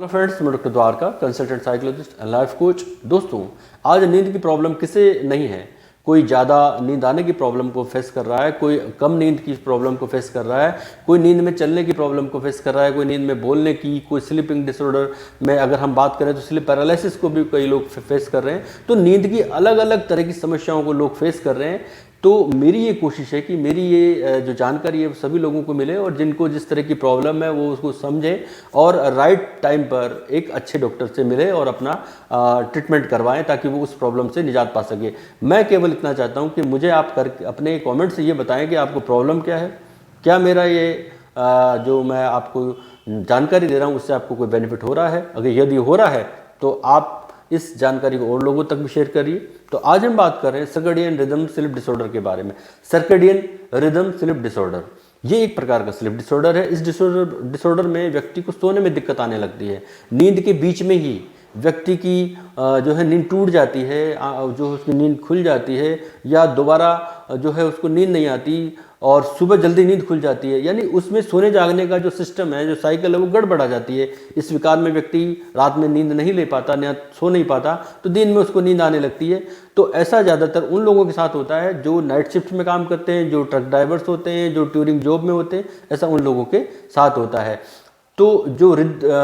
Hello friends, मैं doctor Dwarka, consultant psychologist and life coach. दोस्तों, आज नींद की प्रॉब्लम किसे नहीं है। कोई ज़्यादा नींद आने की प्रॉब्लम को फेस कर रहा है, कोई कम नींद की प्रॉब्लम को फेस कर रहा है, कोई नींद में चलने की प्रॉब्लम को फेस कर रहा है, कोई नींद में बोलने की, कोई स्लीपिंग डिसऑर्डर में अगर हम बात करें तो स्लीप पैरालिसिस को भी कई लोग फेस कर रहे हैं। तो नींद की अलग अलग तरह की समस्याओं को लोग फेस कर रहे हैं। तो मेरी ये कोशिश है कि मेरी ये जो जानकारी है सभी लोगों को मिले और जिनको जिस तरह की प्रॉब्लम है वो उसको समझें और राइट टाइम पर एक अच्छे डॉक्टर से मिले और अपना ट्रीटमेंट करवाएं ताकि वो उस प्रॉब्लम से निजात पा सके। मैं केवल इतना चाहता हूं कि मुझे आप अपने कमेंट से ये बताएं कि आपको प्रॉब्लम क्या है, क्या मेरा ये जो मैं आपको जानकारी दे रहा हूँ उससे आपको कोई बेनिफिट हो रहा है। अगर यदि हो रहा है तो आप इस जानकारी को और लोगों तक भी शेयर करिए। तो आज हम बात कर रहे हैं सर्केडियन रिदम स्लीप डिसऑर्डर के बारे में। सर्केडियन रिदम स्लीप डिसऑर्डर ये एक प्रकार का स्लीप डिसऑर्डर है। इस डिसऑर्डर में व्यक्ति को सोने में दिक्कत आने लगती है। नींद के बीच में ही व्यक्ति की जो है नींद टूट जाती है, जो उसकी नींद खुल जाती है या दोबारा जो है उसको नींद नहीं आती और सुबह जल्दी नींद खुल जाती है। यानी उसमें सोने जागने का जो सिस्टम है, जो साइकिल है, वो गड़बड़ा जाती है। इस विकार में व्यक्ति रात में नींद नहीं ले पाता, या सो नहीं पाता, तो दिन में उसको नींद आने लगती है। तो ऐसा ज़्यादातर उन लोगों के साथ होता है जो नाइट शिफ्ट में काम करते हैं, जो ट्रक ड्राइवर्स होते हैं, जो टूरिंग जॉब में होते हैं, ऐसा उन लोगों के साथ होता है। तो जो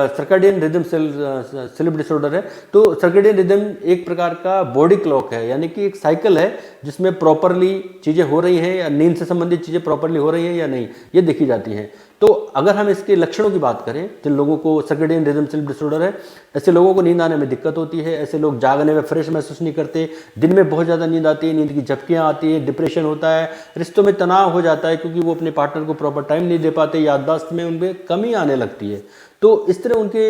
सर्केडियन रिदम स्लीप डिसऑर्डर है, तो सर्केडियन रिदम एक प्रकार का बॉडी क्लॉक है, यानी कि एक साइकिल है जिसमें प्रॉपरली चीज़ें हो रही हैं या नींद से संबंधित चीज़ें प्रॉपरली हो रही हैं या नहीं, ये देखी जाती हैं। तो अगर हम इसके लक्षणों की बात करें, जिन लोगों को सर्केडियन रिदम स्लीप डिसऑर्डर है, ऐसे लोगों को नींद आने में दिक्कत होती है। ऐसे लोग जागने में फ्रेश महसूस नहीं करते, दिन में बहुत ज़्यादा नींद आती है, नींद की झपकियाँ आती है, डिप्रेशन होता है, रिश्तों में तनाव हो जाता है क्योंकि वो अपने पार्टनर को प्रॉपर टाइम नहीं दे पाते, याददाश्त में उनमें कमी आने लगती है। तो इस तरह उनके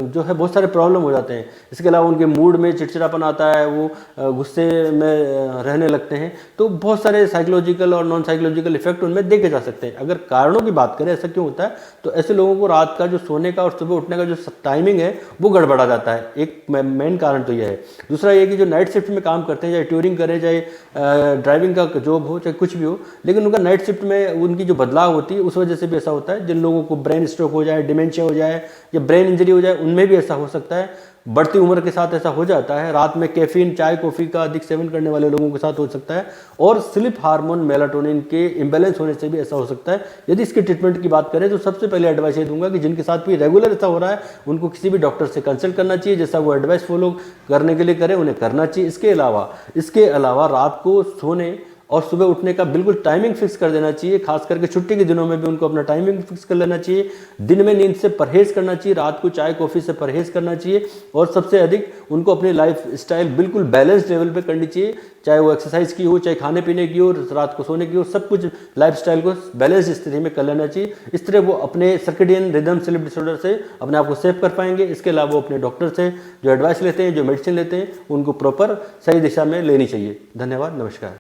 जो है बहुत सारे प्रॉब्लम हो जाते हैं। इसके अलावा उनके मूड में चिड़चिड़ापन आता है, वो गुस्से में रहने लगते हैं। तो बहुत सारे साइकोलॉजिकल और नॉन साइकोलॉजिकल इफेक्ट उनमें देखे जा सकते हैं। अगर कारणों की बात करें ऐसा क्यों होता है, तो ऐसे लोगों को रात का जो सोने का और सुबह उठने का जो टाइमिंग है वो गड़बड़ा जाता है। एक मेन कारण तो यह है। दूसरा ये कि जो नाइट शिफ्ट में काम करते हैं, चाहे ट्यूरिंग करें, चाहे ड्राइविंग का जॉब हो, चाहे कुछ भी हो, लेकिन उनका नाइट शिफ्ट में उनकी जो बदलाव होती है उस वजह से भी ऐसा होता है। जिन लोगों को ब्रेन स्ट्रोक हो जाए, डिमेंशिया हो जाए या ब्रेन इंजरी हो जाए, उनमें भी ऐसा हो सकता है। बढ़ती उम्र के साथ ऐसा हो जाता है। रात में कैफीन, चाय, कॉफ़ी का अधिक सेवन करने वाले लोगों के साथ हो सकता है। और स्लीप हार्मोन मेलाटोनिन के इम्बैलेंस होने से भी ऐसा हो सकता है। यदि इसके ट्रीटमेंट की बात करें तो सबसे पहले एडवाइस ये दूंगा कि जिनके साथ भी रेगुलर ऐसा हो रहा है उनको किसी भी डॉक्टर से कंसल्ट करना चाहिए। जैसा वो एडवाइस फॉलो करने के लिए करें उन्हें करना चाहिए। इसके अलावा रात को सोने और सुबह उठने का बिल्कुल टाइमिंग फिक्स कर देना चाहिए। खास करके छुट्टी के दिनों में भी उनको अपना टाइमिंग फिक्स कर लेना चाहिए। दिन में नींद से परहेज करना चाहिए, रात को चाय कॉफ़ी से परहेज करना चाहिए। और सबसे अधिक उनको अपनी लाइफ स्टाइल बिल्कुल बैलेंस लेवल पे करनी चाहिए, चाहे वो एक्सरसाइज की हो, चाहे खाने पीने की हो, रात को सोने की हो, सब कुछ लाइफ स्टाइल को बैलेंस स्थिति में कर लेना चाहिए। इस तरह वो अपने सर्केडियन रिदम स्लीप डिसऑर्डर से अपने आप को सेव कर पाएंगे। इसके अलावा वो अपने डॉक्टर से जो एडवाइस लेते हैं, जो मेडिसिन लेते हैं, उनको प्रॉपर सही दिशा में लेनी चाहिए। धन्यवाद, नमस्कार।